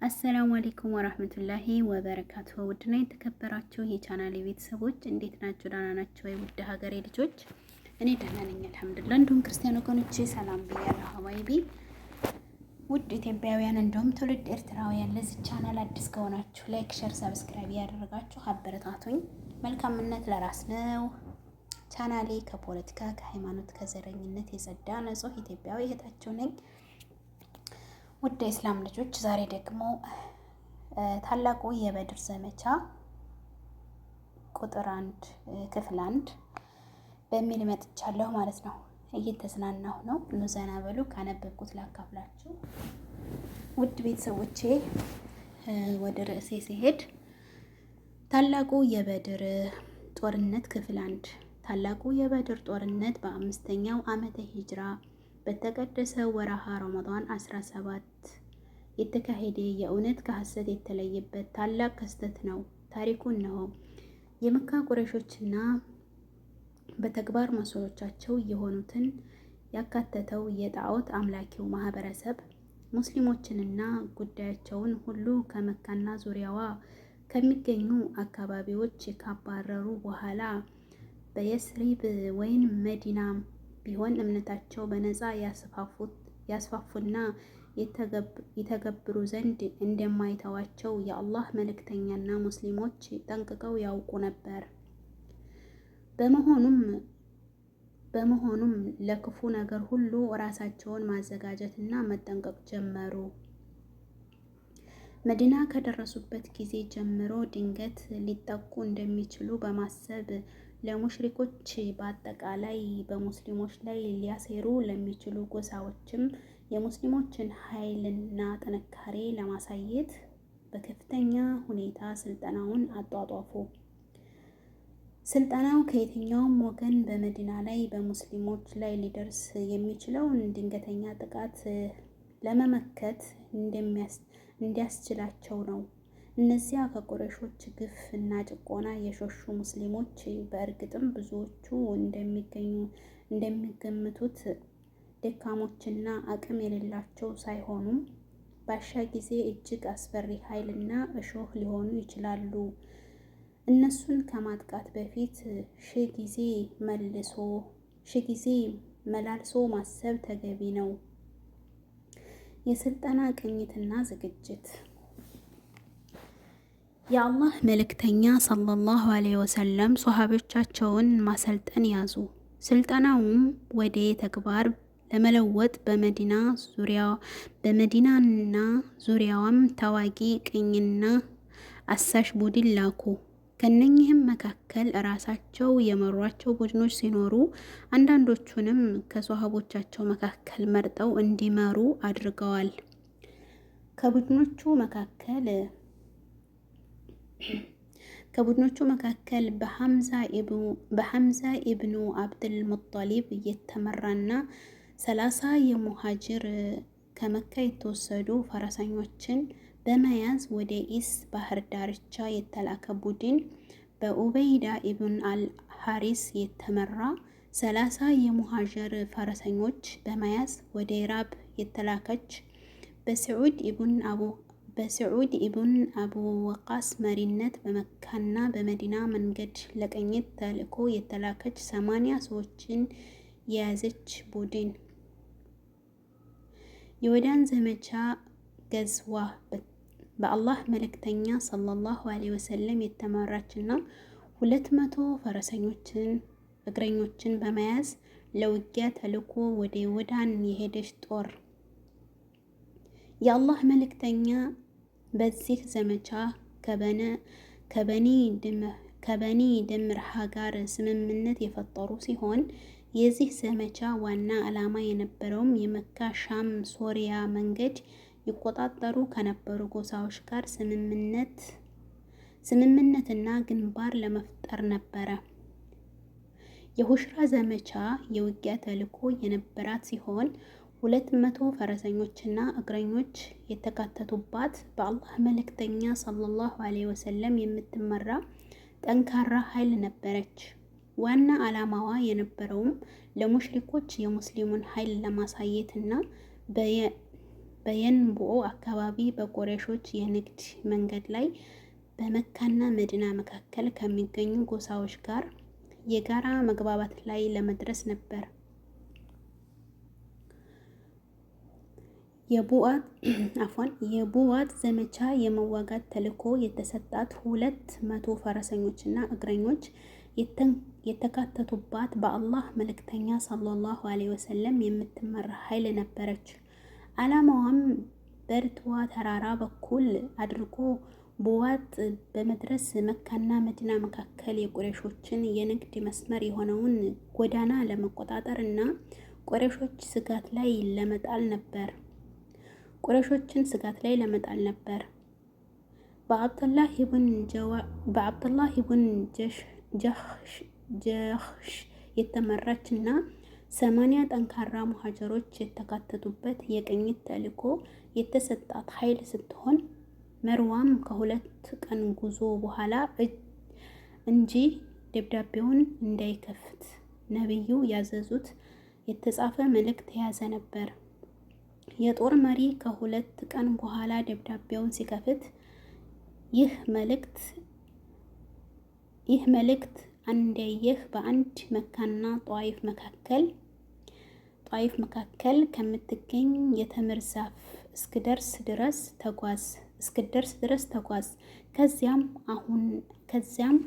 አሰላሙ አለይኩም ወራህመቱላሂ ወበረካቱሁ። ውድና የተከበራችሁ የቻናሌ ቤተሰቦች እንዴት ናችሁ? ደህና ናችሁ ወይ? ውድ ሀገሬ ልጆች እኔ ደህና ነኝ አልሐምዱሊላህ። እንዲሁም ክርስቲያን ወገኖቼ ሰላም ብያለሁ። ሀባይቢ ውድ ኢትዮጵያውያን እንዲሁም ትውልድ ኤርትራውያን ለዚህ ቻናል አዲስ ከሆናችሁ ላይክ፣ ሸር፣ ሰብስክራይብ ያደረጋችሁ አበረታቱኝ። መልካምነት ለራስ ነው። ቻናሌ ከፖለቲካ ከሃይማኖት ከዘረኝነት የጸዳ ንጹህ ኢትዮጵያዊ እህታችሁ ነኝ። ውድ የእስላም ልጆች ዛሬ ደግሞ ታላቁ የበድር ዘመቻ ቁጥር 1 ክፍል 1 በሚል መጥቻለሁ ማለት ነው። እየተዝናናሁ ነው። ኑ ዘና በሉ። ካነበብኩት ላካፍላችሁ። ውድ ቤተሰቦቼ ወደ ርዕሴ ሲሄድ ታላቁ የበድር ጦርነት ክፍል 1። ታላቁ የበድር ጦርነት በ5ኛው ዓመተ ሂጅራ በተቀደሰ ወረሃ ረመዳን 17 የተካሄደ የእውነት ከሐሰት የተለየበት ታላቅ ክስተት ነው። ታሪኩ እነሆ። የመካ ቁረይሾችና በተግባር መሰሎቻቸው የሆኑትን ያካተተው የጣዖት አምላኪው ማህበረሰብ ሙስሊሞችንና ጉዳያቸውን ሁሉ ከመካና ዙሪያዋ ከሚገኙ አካባቢዎች ካባረሩ በኋላ በየስሪብ ወይም መዲና ቢሆን እምነታቸው በነፃ ያስፋፉና የተገብሩ ዘንድ እንደማይተዋቸው የአላህ መልእክተኛና ሙስሊሞች ጠንቅቀው ያውቁ ነበር። በመሆኑም ለክፉ ነገር ሁሉ ራሳቸውን ማዘጋጀትና መጠንቀቅ ጀመሩ። መዲና ከደረሱበት ጊዜ ጀምሮ ድንገት ሊጠቁ እንደሚችሉ በማሰብ ለሙሽሪኮች በአጠቃላይ በሙስሊሞች ላይ ሊያሴሩ ለሚችሉ ጎሳዎችም የሙስሊሞችን ኃይልና ጥንካሬ ለማሳየት በከፍተኛ ሁኔታ ስልጠናውን አጧጧፉ። ስልጠናው ከየትኛውም ወገን በመዲና ላይ በሙስሊሞች ላይ ሊደርስ የሚችለውን ድንገተኛ ጥቃት ለመመከት እንዲያስችላቸው ነው። እነዚያ ከቁረይሾች ግፍ እና ጭቆና የሸሹ ሙስሊሞች በእርግጥም ብዙዎቹ እንደሚገምቱት ደካሞችና አቅም የሌላቸው ሳይሆኑ ባሻ ጊዜ እጅግ አስፈሪ ኃይልና እሾህ ሊሆኑ ይችላሉ። እነሱን ከማጥቃት በፊት ሺህ ጊዜ መላልሶ ማሰብ ተገቢ ነው። የስልጠና ቅኝትና ዝግጅት። የአላህ መልእክተኛ ሰለላሁ ዐለይሂ ወሰለም ሷሃቦቻቸውን ማሰልጠን ያዙ። ስልጠናውም ወደ ተግባር ለመለወጥ በመዲናና ዙሪያዋም ተዋጊ ቅኝና አሳሽ ቡድን ላኩ። ከነኚህም መካከል ራሳቸው የመሯቸው ቡድኖች ሲኖሩ አንዳንዶቹንም ከሷሃቦቻቸው መካከል መርጠው እንዲመሩ አድርገዋል። ከቡድኖቹ መካከል በሐምዛ ኢብኑ አብድል ሙጠሊብ የተመራና 30 የሙሃጅር ከመካ የተወሰዱ ፈረሰኞችን በመያዝ ወደ ኢስ ባህር ዳርቻ የተላከ ቡድን፣ በኡበይዳ ኢብን አል-ሐሪስ የተመራ 30 የሙሃጅር ፈረሰኞች በመያዝ ወደ ራብ የተላከች፣ በስዑድ ኢብን አቡ ወቃስ መሪነት በመካና በመዲና መንገድ ለቅኝት ተልዕኮ የተላከች 80 ሰዎችን የያዘች ቡድን። የወዳን ዘመቻ ገዝዋ በአላህ መልእክተኛ ሰለላሁ ዐለይሂ ወሰለም የተመራችና 200 እግረኞችን በመያዝ ለውጊያ ተልዕኮ ወደ ወዳን የሄደች ጦር። የአላህ መልእክተኛ በዚህ ዘመቻ ከበኒ ድምርሃ ጋር ስምምነት የፈጠሩ ሲሆን የዚህ ዘመቻ ዋና ዓላማ የነበረውም የመካ ሻም ሶሪያ መንገድ ይቆጣጠሩ ከነበሩ ጎሳዎች ጋር ስምምነትና ግንባር ለመፍጠር ነበረ። የሁሽራ ዘመቻ የውጊያ ተልዕኮ የነበራት ሲሆን 200 ፈረሰኞችና እግረኞች የተካተቱባት በአላህ መልእክተኛ ሰለላሁ ዐለይሂ ወሰለም የምትመራ ጠንካራ ኃይል ነበረች። ዋና ዓላማዋ የነበረውም ለሙሽሪኮች የሙስሊሙን ኃይል ለማሳየትና በየንቡኦ አካባቢ በቁረይሾች የንግድ መንገድ ላይ በመካና መዲና መካከል ከሚገኙ ጎሳዎች ጋር የጋራ መግባባት ላይ ለመድረስ ነበር። የቡዋጥ ዘመቻ የመዋጋት ተልዕኮ የተሰጣት 200 ፈረሰኞችና እግረኞች የተካተቱባት በአላህ መልእክተኛ ሰለላሁ ዐለይሂ ወሰለም የምትመራ ኃይል ነበረች። ዓላማዋም በርትዋ ተራራ በኩል አድርጎ ቡዋጥ በመድረስ መካና መዲና መካከል የቁረይሾችን የንግድ መስመር የሆነውን ጎዳና ለመቆጣጠር እና ቁረይሾችን ስጋት ላይ ለመጣል ነበር። በአብዱላህ ኢብን ጀህሽ የተመራች እና 80 ጠንካራ ሙሃጅሮች የተካተቱበት የቅኝት ተልዕኮ የተሰጣት ኃይል ስትሆን መርዋም ከ2 ቀን ጉዞ በኋላ እንጂ ደብዳቤውን እንዳይከፍት ነብዩ ያዘዙት የተጻፈ መልእክት የያዘ ነበር። የጦር መሪ ከ2 ቀን በኋላ ደብዳቤውን ሲከፍት ይህ መልእክት አንደየህ በአንድ መካና ጧይፍ መካከል ከምትገኝ የተምር ዛፍ እስክደርስ ድረስ ተጓዝ። ከዚያም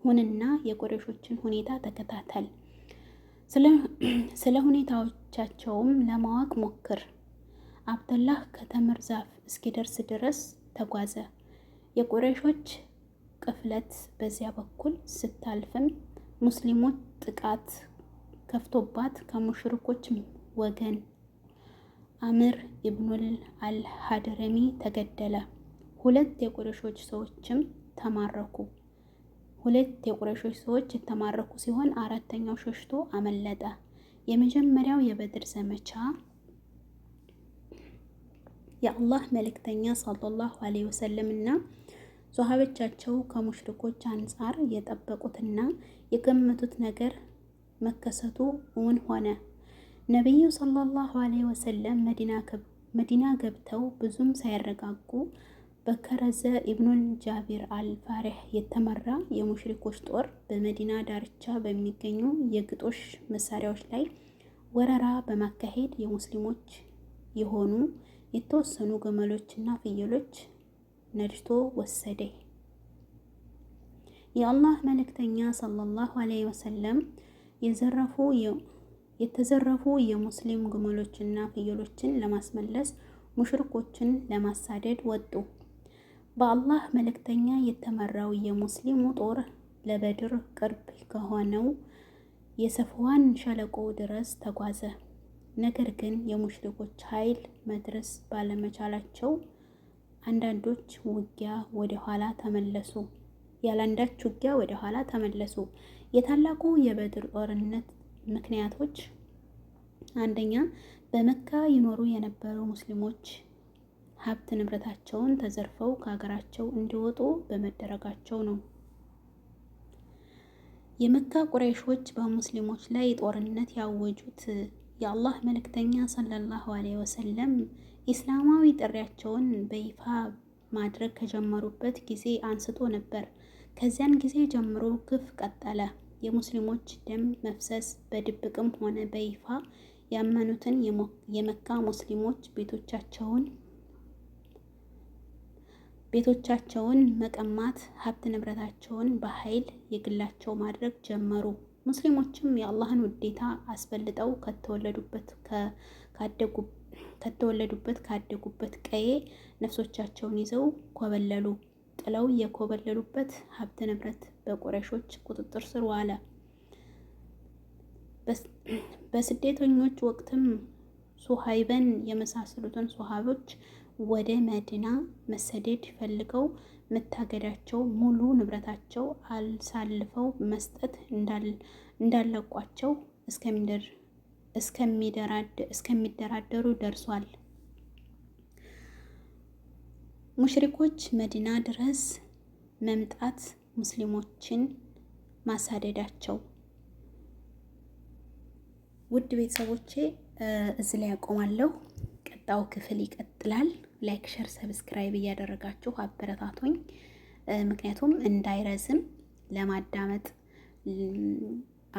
ሁንና የቁረይሾችን ሁኔታ ተከታተል። ስለ ሁኔታዎቻቸውም ለማወቅ ሞክር። አብደላህ ከተምር ዛፍ እስኪደርስ ድረስ ተጓዘ። የቁረይሾች ቅፍለት በዚያ በኩል ስታልፍም ሙስሊሞች ጥቃት ከፍቶባት ከሙሽሪኮች ወገን አምር ኢብኑል አልሐድረሚ ተገደለ። 2 የቁረይሾች ሰዎችም ተማረኩ። 2 የቁረይሾች ሰዎች የተማረኩ ሲሆን 4ተኛው ሸሽቶ አመለጠ። የመጀመሪያው የበድር ዘመቻ የአላህ መልእክተኛ ሰለላሁ ዐለይሂ ወሰለም እና ሷሃቦቻቸው ከሙሽሪኮች አንጻር የጠበቁትና የገመቱት ነገር መከሰቱ እውን ሆነ። ነቢዩ ሰለላሁ ዐለይሂ ወሰለም መዲና ገብተው ብዙም ሳይረጋጉ በከረዘ ኢብኑል ጃቢር አልፋሪህ የተመራ የሙሽሪኮች ጦር በመዲና ዳርቻ በሚገኙ የግጦሽ መሳሪያዎች ላይ ወረራ በማካሄድ የሙስሊሞች የሆኑ የተወሰኑ ግመሎችና ፍየሎች ነድቶ ወሰደ። የአላህ መልእክተኛ ሰለላሁ ዐለይሂ ወሰለም የተዘረፉ የሙስሊም ግመሎችና ፍየሎችን ለማስመለስ ሙሽሪኮችን ለማሳደድ ወጡ። በአላህ መልእክተኛ የተመራው የሙስሊሙ ጦር ለበድር ቅርብ ከሆነው የሰፍዋን ሸለቆ ድረስ ተጓዘ። ነገር ግን የሙሽሪኮች ኃይል መድረስ ባለመቻላቸው ያላንዳች ውጊያ ወደ ኋላ ተመለሱ። የታላቁ የበድር ጦርነት ምክንያቶች: አንደኛ፣ በመካ ይኖሩ የነበሩ ሙስሊሞች ሀብት ንብረታቸውን ተዘርፈው ከሀገራቸው እንዲወጡ በመደረጋቸው ነው። የመካ ቁረይሾች በሙስሊሞች ላይ ጦርነት ያወጁት የአላህ መልእክተኛ ሰለላሁ ዐለይሂ ወሰለም ኢስላማዊ ጥሪያቸውን በይፋ ማድረግ ከጀመሩበት ጊዜ አንስቶ ነበር። ከዚያን ጊዜ ጀምሮ ግፍ ቀጠለ። የሙስሊሞች ደም መፍሰስ በድብቅም ሆነ በይፋ ያመኑትን የመካ ሙስሊሞች ቤቶቻቸውን መቀማት፣ ሀብት ንብረታቸውን በኃይል የግላቸው ማድረግ ጀመሩ። ሙስሊሞችም የአላህን ውዴታ አስበልጠው ከተወለዱበት ካደጉበት ቀዬ ነፍሶቻቸውን ይዘው ኮበለሉ። ጥለው የኮበለሉበት ሀብት ንብረት በቁረይሾች ቁጥጥር ስር ዋለ። በስደተኞች ወቅትም ሱሀይበን የመሳሰሉትን ሷሃቦች ወደ መዲና መሰደድ ፈልገው መታገዳቸው ሙሉ ንብረታቸው አሳልፈው መስጠት እንዳለቋቸው እስከሚደራደሩ ደርሷል። ሙሽሪኮች መዲና ድረስ መምጣት፣ ሙስሊሞችን ማሳደዳቸው። ውድ ቤተሰቦቼ እዚህ ላይ ያቆማለሁ። ቀጣው ክፍል ይቀጥላል። ላይክ፣ ሸር፣ ሰብስክራይብ እያደረጋችሁ አበረታቶኝ። ምክንያቱም እንዳይረዝም ለማዳመጥ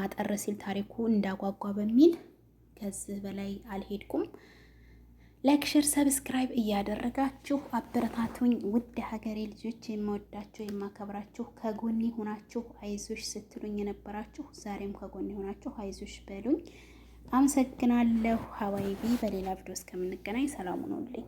አጠር ሲል ታሪኩ እንዳጓጓ በሚል ከዚህ በላይ አልሄድኩም። ላይክ፣ ሸር፣ ሰብስክራይብ እያደረጋችሁ አበረታቱኝ። ውድ ሀገሬ ልጆች፣ የምወዳችሁ የማከብራችሁ፣ ከጎኔ ሆናችሁ አይዞሽ ስትሉኝ የነበራችሁ ዛሬም ከጎኔ ሆናችሁ አይዞሽ በሉኝ። አመሰግናለሁ ሀዋይቢ። በሌላ ቪዲዮ እስከምንገናኝ ሰላም ሁኑልኝ።